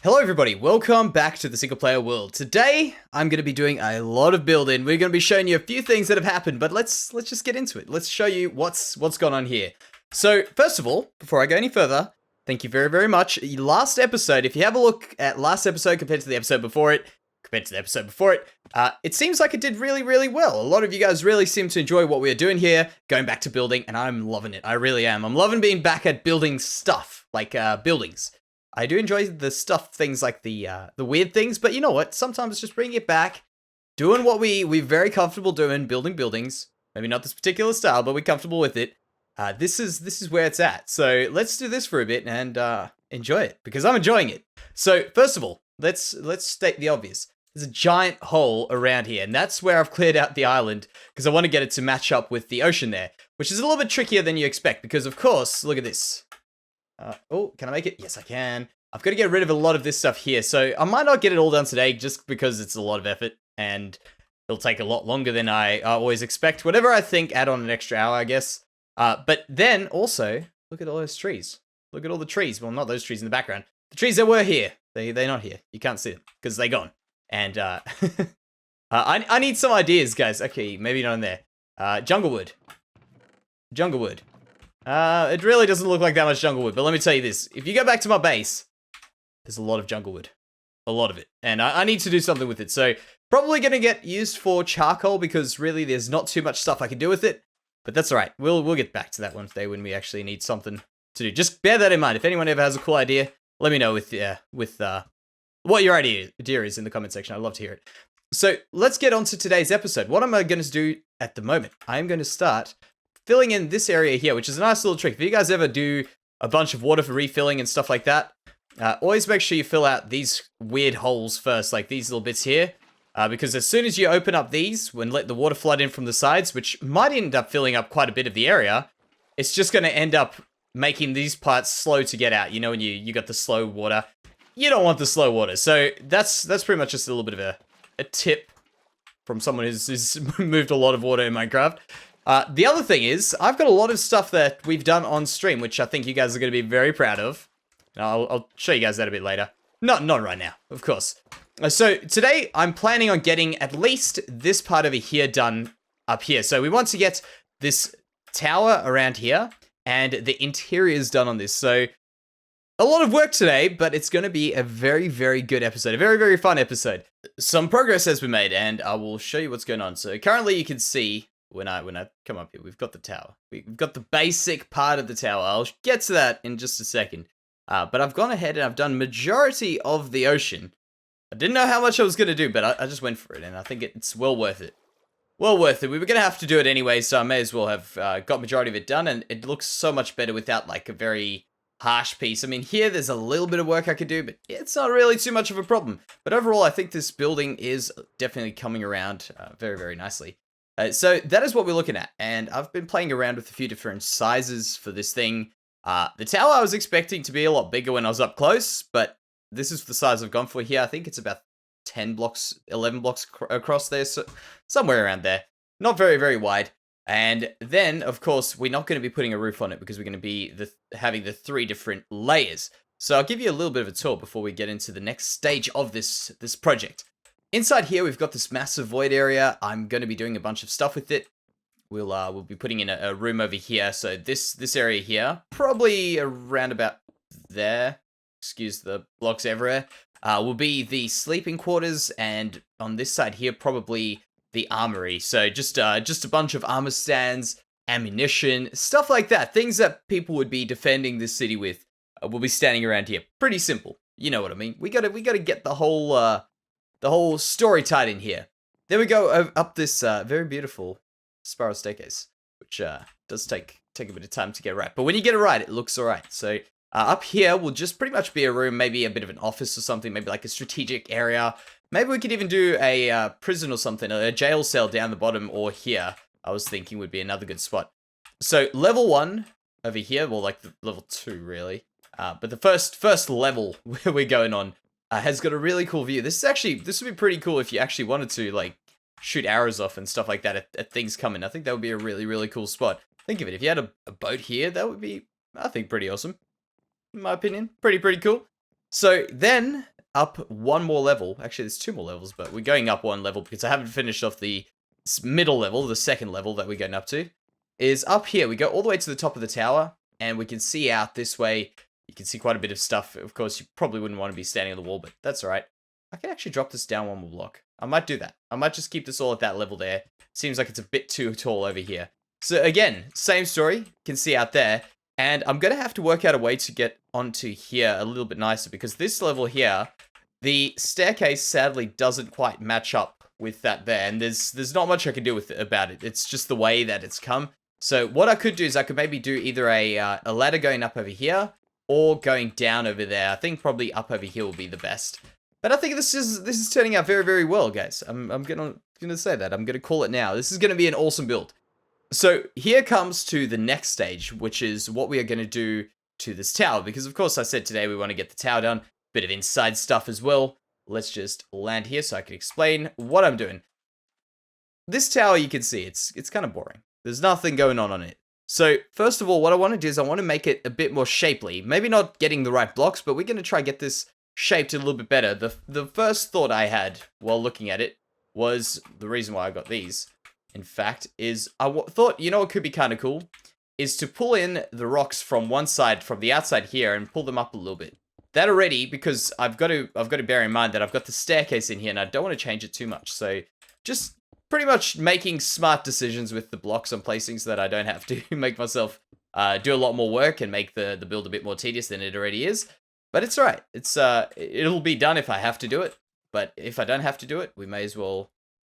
Hello everybody, welcome back to the single player world. Today, I'm going to be doing a lot of building. We're going to be showing you a few things that have happened, but let's just get into it. Let's show you what's gone on here. So, first of all, before I go any further, thank you very, very much. Last episode, if you have a look at last episode compared to the episode before it, it seems like it did really, really well. A lot of you guys really seem to enjoy what we're doing here, going back to building, and I'm loving it. I really am. I'm loving being back at building stuff, like buildings. I do enjoy the stuff things like the weird things, but you know what? Sometimes just bringing it back, doing what we're very comfortable doing, building buildings. Maybe not this particular style, but we're comfortable with it. This is where it's at. So let's do this for a bit and enjoy it because I'm enjoying it. So first of all, let's state the obvious. There's a giant hole around here, and that's where I've cleared out the island because I want to get it to match up with the ocean there, which is a little bit trickier than you expect because, of course, look at this. Oh, can I make it? Yes, I can. I've got to get rid of a lot of this stuff here, so I might not get it all done today just because it's a lot of effort, and it'll take a lot longer than I always expect. Whatever I think, add on an extra hour, I guess. But then, also, look at all those trees. Look at all the trees. Well, not those trees in the background. The trees that were here. They're not here. You can't see them, because they're gone. And, I need some ideas, guys. Okay, maybe not in there. Junglewood. Junglewood. It really doesn't look like that much junglewood, but let me tell you this. If you go back to my base, there's a lot of junglewood. A lot of it. And I need to do something with it. So, probably going to get used for charcoal because really there's not too much stuff I can do with it. But that's alright. We'll get back to that one day when we actually need something to do. Just bear that in mind. If anyone ever has a cool idea, let me know with what your idea is in the comment section. I'd love to hear it. So, let's get on to today's episode. What am I going to do at the moment? I'm going to start filling in this area here, which is a nice little trick. If you guys ever do a bunch of water for refilling and stuff like that, always make sure you fill out these weird holes first, like these little bits here. Because as soon as you open up these, when let the water flood in from the sides, which might end up filling up quite a bit of the area, it's just going to end up making these parts slow to get out. You know, when you got the slow water, you don't want the slow water. So that's pretty much just a little bit of a tip from someone who's moved a lot of water in Minecraft. The other thing is, I've got a lot of stuff that we've done on stream, which I think you guys are going to be very proud of. I'll show you guys that a bit later. Not right now, of course. So today, I'm planning on getting at least this part over here done up here. So we want to get this tower around here and the interiors done on this. So a lot of work today, but it's going to be a very, very good episode. A very, very fun episode. Some progress has been made, and I will show you what's going on. So currently, you can see when I come up here, we've got the tower. We've got the basic part of the tower. I'll get to that in just a second. But I've gone ahead and I've done majority of the ocean. I didn't know how much I was going to do, but I just went for it, and I think it's well worth it. Well worth it. We were going to have to do it anyway, so I may as well have got majority of it done, and it looks so much better without, like, a very harsh piece. I mean, here there's a little bit of work I could do, but it's not really too much of a problem. But overall, I think this building is definitely coming around very, very nicely. So that is what we're looking at, and I've been playing around with a few different sizes for this thing. The tower I was expecting to be a lot bigger when I was up close, but this is the size I've gone for here. I think it's about 10 blocks, 11 blocks across there, so somewhere around there. Not very, very wide. And then, of course, we're not going to be putting a roof on it because we're going to be having the 3 different layers. So I'll give you a little bit of a tour before we get into the next stage of this project. Inside here, we've got this massive void area. I'm going to be doing a bunch of stuff with it. We'll be putting in a room over here. So this area here, probably around about there, excuse the blocks everywhere, will be the sleeping quarters. And on this side here, probably the armory. So just a bunch of armor stands, ammunition, stuff like that. Things that people would be defending this city with will be standing around here. Pretty simple. You know what I mean? We gotta get the whole story tied in here. There we go, up this very beautiful spiral staircase, which does take a bit of time to get right. But when you get it right, it looks alright. So up here will just pretty much be a room, maybe a bit of an office or something, maybe like a strategic area. Maybe we could even do a prison or something, a jail cell down the bottom or here. I was thinking would be another good spot. So level 1 over here, well, like level 2 really. But the first level we're going on has got a really cool view. This would be pretty cool if you actually wanted to like shoot arrows off and stuff like that at things coming. I think that would be a really, really cool spot. Think of it, if you had a boat here, that would be, I think, pretty awesome. In my opinion, pretty cool. So then up one more level. Actually, there's two more levels, but we're going up one level because I haven't finished off the middle level, the second level that we're going up to, is up here. We go all the way to the top of the tower, and we can see out this way. You can see quite a bit of stuff. Of course, you probably wouldn't want to be standing on the wall, but that's all right. I can actually drop this down one more block. I might do that. I might just keep this all at that level there. Seems like it's a bit too tall over here. So again, same story. You can see out there. And I'm going to have to work out a way to get onto here a little bit nicer, because this level here, the staircase sadly doesn't quite match up with that there. And there's not much I can do about it. It's just the way that it's come. So what I could do is I could maybe do either a ladder going up over here or going down over there. I think probably up over here will be the best. But I think this is turning out very, very well, guys. I'm gonna say that. I'm gonna call it now. This is gonna be an awesome build. So here comes to the next stage, which is what we are gonna do to this tower. Because of course I said today we want to get the tower done. Bit of inside stuff as well. Let's just land here so I can explain what I'm doing. This tower, you can see, it's kind of boring. There's nothing going on it. So first of all, what I want to do is I want to make it a bit more shapely. Maybe not getting the right blocks, but we're going to try and get this shaped a little bit better. The first thought I had while looking at it was the reason why I got these. In fact, is I thought, you know what could be kind of cool? Is to pull in the rocks from one side, from the outside here, and pull them up a little bit. That already, because I've got to bear in mind that I've got the staircase in here, and I don't want to change it too much. So just pretty much making smart decisions with the blocks I'm placing so that I don't have to make myself do a lot more work and make the build a bit more tedious than it already is. But it's alright. It'll be done if I have to do it. But if I don't have to do it, we may as well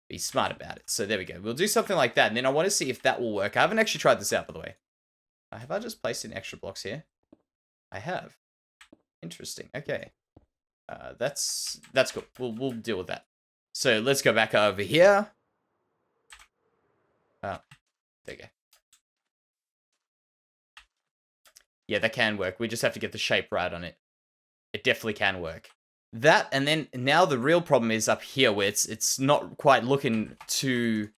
be smart about it. So there we go. We'll do something like that. And then I want to see if that will work. I haven't actually tried this out, by the way. Have I just placed in extra blocks here? I have. Interesting. Okay. That's cool. We'll deal with that. So let's go back over here. Oh, there you go. Yeah, that can work. We just have to get the shape right on it. It definitely can work. That, and then now the real problem is up here where it's not quite looking too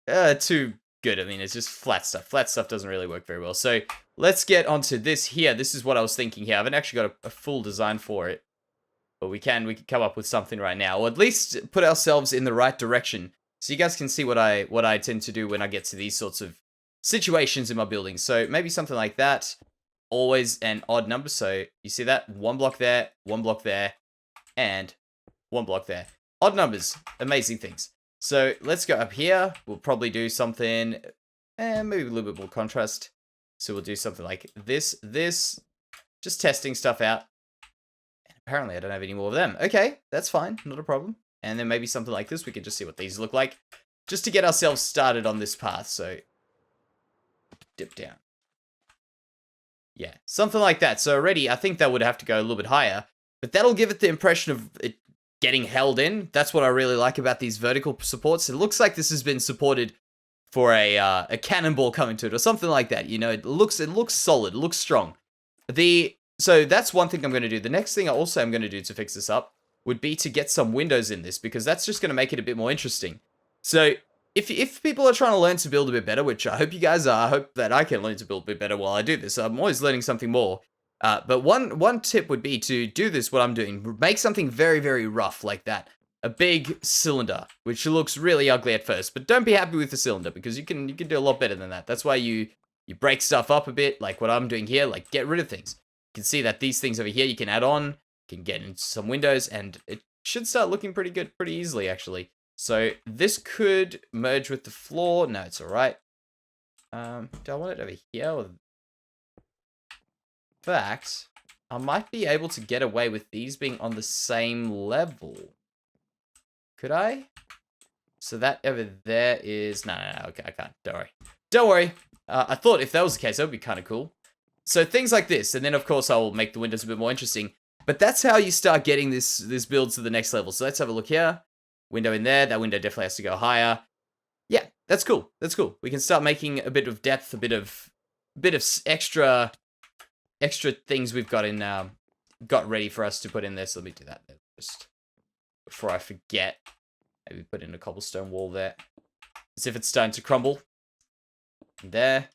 good. I mean, it's just flat stuff. Flat stuff doesn't really work very well. So let's get onto this here. This is what I was thinking here. I haven't actually got a full design for it, but we can come up with something right now, or at least put ourselves in the right direction. So you guys can see what I tend to do when I get to these sorts of situations in my building. So maybe something like that. Always an odd number. So you see that? One block there, and one block there. Odd numbers. Amazing things. So let's go up here. We'll probably do something, maybe a little bit more contrast. So we'll do something like this. Just testing stuff out. And apparently I don't have any more of them. Okay, that's fine. Not a problem. And then maybe something like this. We can just see what these look like. Just to get ourselves started on this path. So dip down. Yeah, something like that. So already, I think that would have to go a little bit higher. But that'll give it the impression of it getting held in. That's what I really like about these vertical supports. It looks like this has been supported for a cannonball coming to it, or something like that. You know, it looks solid. It looks strong. So that's one thing I'm going to do. The next thing I also am going to do to fix this up would be to get some windows in this, because that's just going to make it a bit more interesting. So if people are trying to learn to build a bit better, which I hope you guys are, I hope that I can learn to build a bit better while I do this. I'm always learning something more. But one tip would be to do this, what I'm doing. Make something very, very rough like that. A big cylinder, which looks really ugly at first. But don't be happy with the cylinder, because you can do a lot better than that. That's why you break stuff up a bit, like what I'm doing here. Like, get rid of things. You can see that these things over here you can add on, can get into some windows, and it should start looking pretty good pretty easily, actually. So this could merge with the floor. No, it's all right. Do I want it over here? Or... In fact, I might be able to get away with these being on the same level. Could I? So that over there is... No, okay, I can't. Don't worry. I thought if that was the case, that would be kind of cool. So things like this, and then of course I'll make the windows a bit more interesting. But that's how you start getting this build to the next level. So let's have a look here. Window in there. That window definitely has to go higher. Yeah, that's cool. That's cool. We can start making a bit of depth, a bit of extra things we've got in got ready for us to put in there. So let me do that just before I forget. Maybe put in a cobblestone wall there, as if it's starting to crumble. And there,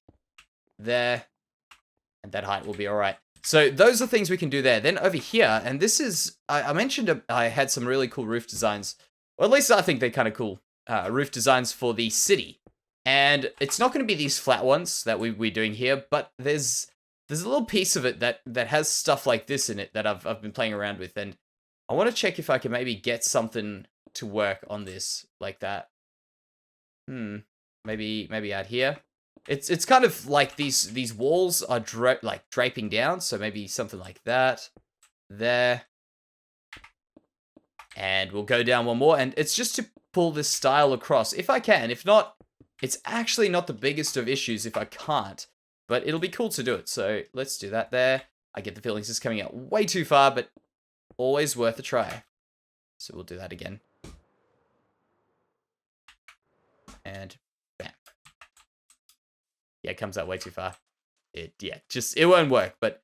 and that height will be all right. So those are things we can do there. Then over here, and this is, I mentioned I had some really cool roof designs, or at least I think they're kind of cool, roof designs for the city. And it's not going to be these flat ones that we're doing here, but there's a little piece of it that has stuff like this in it that I've been playing around with, and I want to check if I can maybe get something to work on this like that. Maybe out here. It's kind of like these walls are draping down, so maybe something like that there. And we'll go down one more, and it's just to pull this style across if I can. If not, it's actually not the biggest of issues if I can't, but it'll be cool to do it. So let's do that there. I get the feeling this is coming out way too far, but always worth a try. So we'll do that again. And bam. Yeah, it comes out way too far. It won't work, but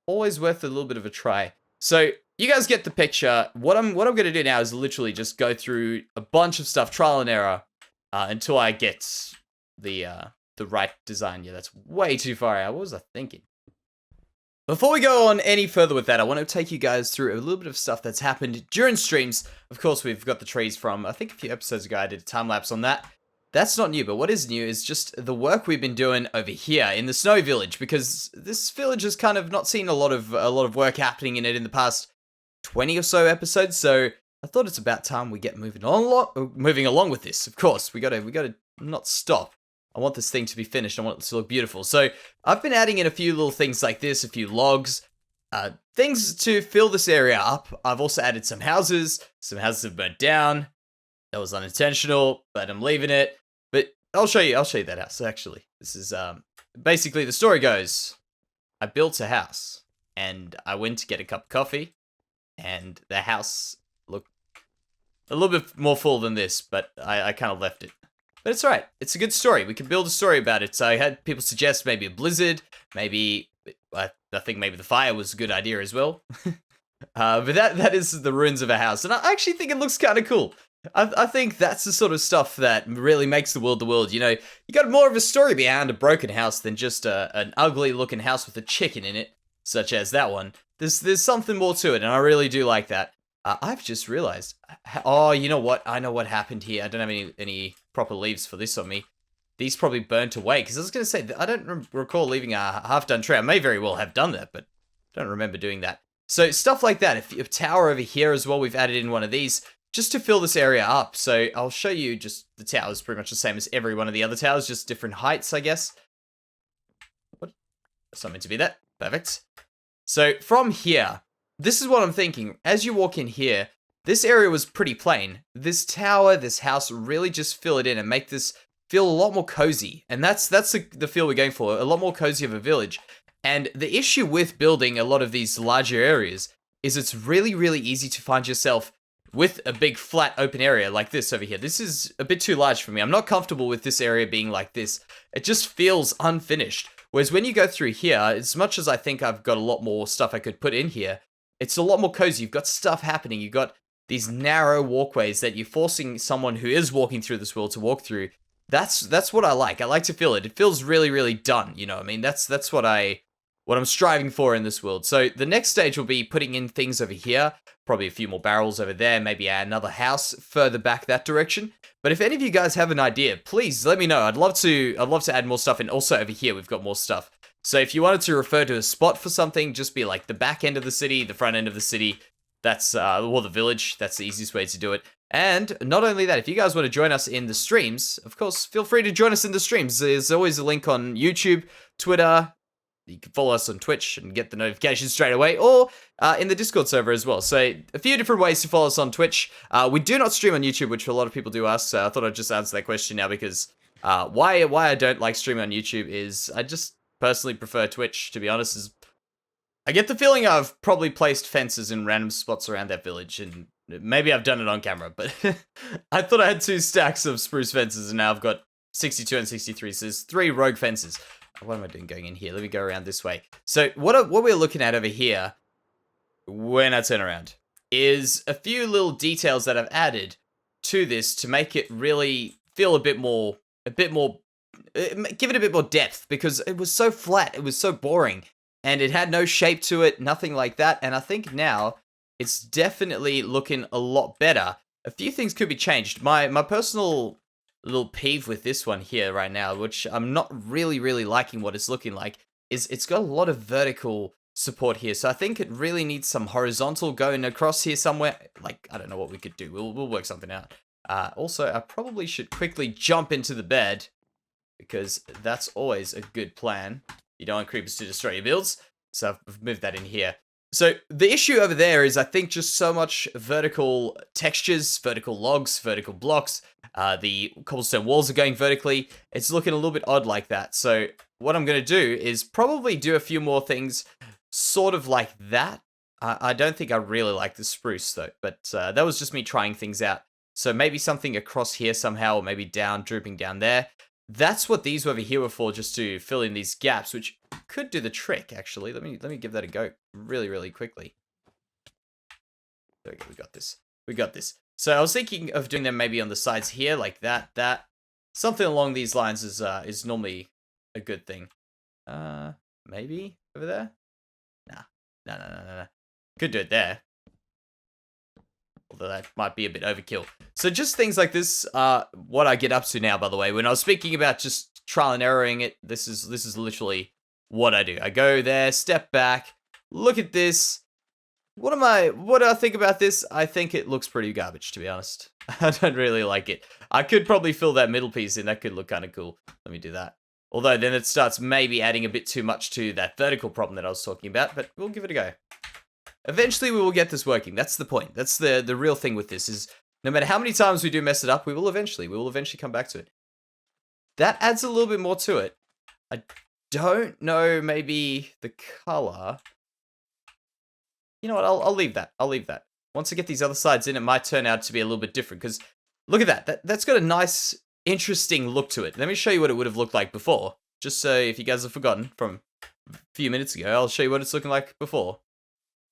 always worth a little bit of a try. So you guys get the picture. What I'm going to do now is literally just go through a bunch of stuff, trial and error, until I get the right design. Yeah, that's way too far out. What was I thinking? Before we go on any further with that, I want to take you guys through a little bit of stuff that's happened during streams. Of course, we've got the trees from, I think a few episodes ago, I did a time-lapse on that. That's not new, but what is new is just the work we've been doing over here in the Snowy Village, because this village has kind of not seen a lot of work happening in it in the past 20 or so episodes, so I thought it's about time we get moving along with this. Of course, we gotta not stop. I want this thing to be finished. I want it to look beautiful. So I've been adding in a few little things like this, a few logs, things to fill this area up. I've also added some houses. Some houses have burnt down. That was unintentional, but I'm leaving it. But I'll show you that house, actually. This is, basically the story goes, I built a house, and I went to get a cup of coffee, and the house looked a little bit more full than this, but I kind of left it. But it's alright. It's a good story. We can build a story about it. So I had people suggest maybe a blizzard, maybe, I think maybe the fire was a good idea as well. But that is the ruins of a house, and I actually think it looks kind of cool. I think that's the sort of stuff that really makes the world. You know, you got more of a story behind a broken house than just an ugly looking house with a chicken in it, such as that one. There's something more to it, and I really do like that. I've just realized. Oh, you know what? I know what happened here. I don't have any proper leaves for this on me. These probably burnt away, because I was going to say, I don't recall leaving a half-done tree. I may very well have done that, but I don't remember doing that. So stuff like that. If a tower over here as well, we've added in one of these, just to fill this area up. So I'll show you just the tower is pretty much the same as every one of the other towers, just different heights, I guess. What? That's not meant to be that. Perfect. So from here, this is what I'm thinking. As you walk in here, this area was pretty plain. This tower, this house, really just fill it in and make this feel a lot more cozy. And that's the feel we're going for, a lot more cozy of a village. And the issue with building a lot of these larger areas is it's really, really easy to find yourself with a big flat open area like this over here. This is a bit too large for me. I'm not comfortable with this area being like this. It just feels unfinished. Whereas when you go through here, as much as I think I've got a lot more stuff I could put in here, it's a lot more cozy. You've got stuff happening. You've got these narrow walkways that you're forcing someone who is walking through this world to walk through. That's what I like. I like to feel it. It feels really, really done. You know what I mean? That's what I'm striving for in this world. So the next stage will be putting in things over here, probably a few more barrels over there, maybe another house further back that direction. But if any of you guys have an idea, please let me know. I'd love to add more stuff, and also over here we've got more stuff. So if you wanted to refer to a spot for something, just be like the back end of the city, the front end of the city. That's or the village. That's the easiest way to do it. And not only that, if you guys want to join us in the streams, of course, feel free to join us in the streams. There's always a link on YouTube, Twitter. You can follow us on Twitch and get the notifications straight away, or in the Discord server as well. So a few different ways to follow us on Twitch. We do not stream on YouTube, which a lot of people do ask, so I thought I'd just answer that question now, because why I don't like streaming on YouTube is I just personally prefer Twitch, to be honest. I get the feeling I've probably placed fences in random spots around that village, and maybe I've done it on camera, but I thought I had 2 stacks of spruce fences, and now I've got 62 and 63, so there's 3 rogue fences. What am I doing going in here? Let me go around this way. So what we're looking at over here, when I turn around, is a few little details that I've added to this to make it really feel a bit more, give it a bit more depth, because it was so flat, it was so boring. and it had no shape to it, nothing like that. And I think now it's definitely looking a lot better. A few things could be changed. My personal little peeve with this one here right now, which I'm not really liking what it's looking like, is it's got a lot of vertical support here. So I think it really needs some horizontal going across here somewhere. Like, I don't know what we could do. We'll work something out. Also, I probably should quickly jump into the bed, because that's always a good plan. You don't want creepers to destroy your builds. So I've moved that in here. So the issue over there is I think just so much vertical textures, vertical logs, vertical blocks. The cobblestone walls are going vertically. It's looking a little bit odd like that. So what I'm going to do is probably do a few more things sort of like that. I don't think I really like the spruce though, but that was just me trying things out. So maybe something across here somehow, or maybe down, drooping down there. That's what these over here were for, just to fill in these gaps, which could do the trick, actually. Let me give that a go really quickly. There we go, we got this. We got this. So I was thinking of doing them maybe on the sides here, like that. Something along these lines is normally a good thing. Maybe over there? Nah. No. Could do it there. Although that might be a bit overkill. So just things like this are what I get up to now, by the way. When I was speaking about just trial and erroring it, this is literally what I do. I go there, step back, look at this. What do I think about this? I think it looks pretty garbage, to be honest. I don't really like it. I could probably fill that middle piece in. That could look kind of cool. Let me do that. Although then it starts maybe adding a bit too much to that vertical problem that I was talking about, but we'll give it a go. Eventually we will get this working. That's the point. That's the real thing with this, is no matter how many times we do mess it up, we will eventually come back to it. That adds a little bit more to it. I don't know, maybe the color. You know what, I'll leave that. I'll leave that. Once I get these other sides in, it might turn out to be a little bit different, because look at that. That's got a nice, interesting look to it. Let me show you what it would have looked like before. Just so if you guys have forgotten from a few minutes ago, I'll show you what it's looking like before.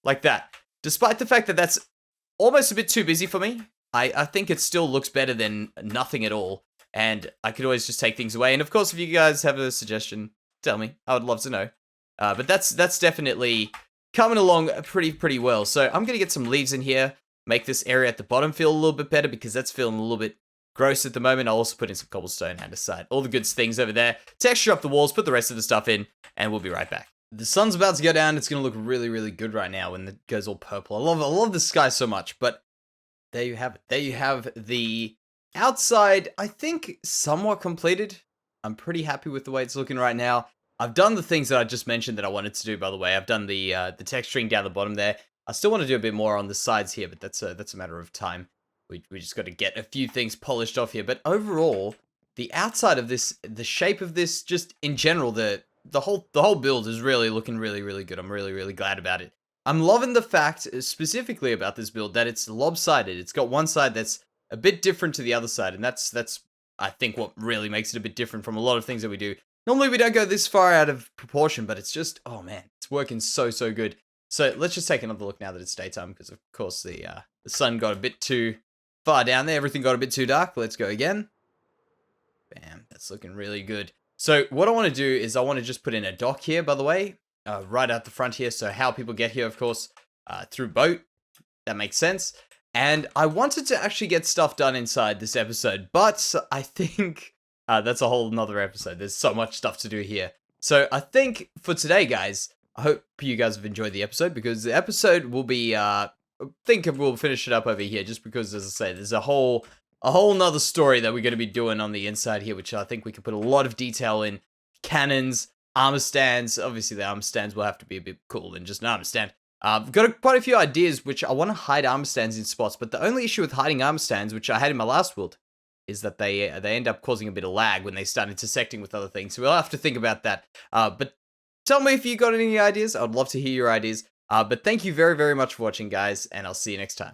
Like that. Despite the fact that that's almost a bit too busy for me, I think it still looks better than nothing at all. And I could always just take things away. And of course, if you guys have a suggestion, tell me. I would love to know. But that's definitely coming along pretty well. So I'm going to get some leaves in here. Make this area at the bottom feel a little bit better, because that's feeling a little bit gross at the moment. I'll also put in some cobblestone and aside. All the good things over there. Texture up the walls, put the rest of the stuff in, and we'll be right back. The sun's about to go down. It's going to look really good right now when it goes all purple. I love the sky so much, but there you have it. There you have the outside, I think, somewhat completed. I'm pretty happy with the way it's looking right now. I've done the things that I just mentioned that I wanted to do, by the way. I've done the texturing down the bottom there. I still want to do a bit more on the sides here, but that's a matter of time. We just got to get a few things polished off here. But overall, the outside of this, the shape of this, just in general, the whole build is really looking really good. I'm really glad about it. I'm loving the fact, specifically about this build, that it's lopsided. It's got one side that's a bit different to the other side, and that's I think what really makes it a bit different from a lot of things that we do. Normally we don't go this far out of proportion, but it's just, oh man, it's working so good. So let's just take another look now that it's daytime, because of course the sun got a bit too far down there. Everything got a bit too dark. Let's go again. Bam, that's looking really good. So what I want to do is I want to just put in a dock here, by the way, right out the front here. So how people get here, of course, through boat. That makes sense. And I wanted to actually get stuff done inside this episode, but I think that's a whole nother episode. There's so much stuff to do here. So I think for today, guys, I hope you guys have enjoyed the episode, because the episode will be, I think we'll finish it up over here, just because, as I say, there's a whole nother story that we're going to be doing on the inside here, which I think we can put a lot of detail in. Cannons, armor stands. Obviously, the armor stands will have to be a bit cooler than just an armor stand. I've got quite a few ideas, which I want to hide armor stands in spots, but the only issue with hiding armor stands, which I had in my last build, is that they end up causing a bit of lag when they start intersecting with other things. So we'll have to think about that. But tell me if you got any ideas. I'd love to hear your ideas. But thank you very much for watching, guys, and I'll see you next time.